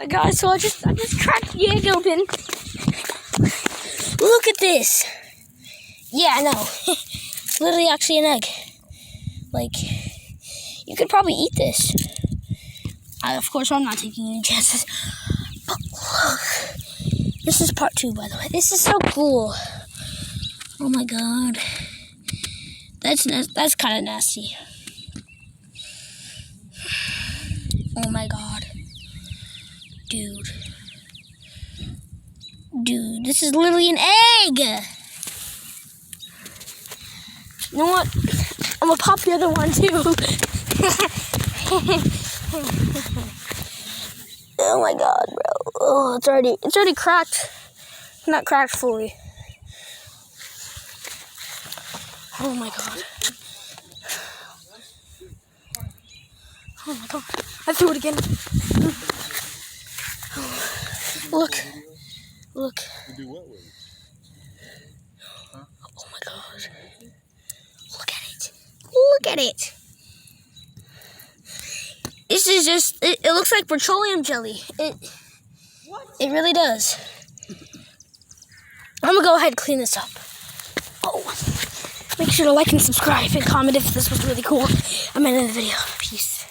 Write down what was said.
Guys, so I just cracked the egg open. Look at this. Yeah, I know. It's literally actually an egg. Like, you could probably eat this. Of course, I'm not taking any chances. But look. This is part 2, by the way. This is so cool. Oh my god. That's kind of nasty. Oh my god. Dude, this is literally an egg! You know what? I'm gonna pop the other one too. Oh my god, bro. Oh, it's already cracked. Not cracked fully. Oh my god. Oh my god. I threw it again. Look. Oh my god. Look at it. This is just, it looks like petroleum jelly. It really does. I'm gonna go ahead and clean this up. Oh, make sure to like and subscribe and comment if this was really cool. I'm ending the video. Peace.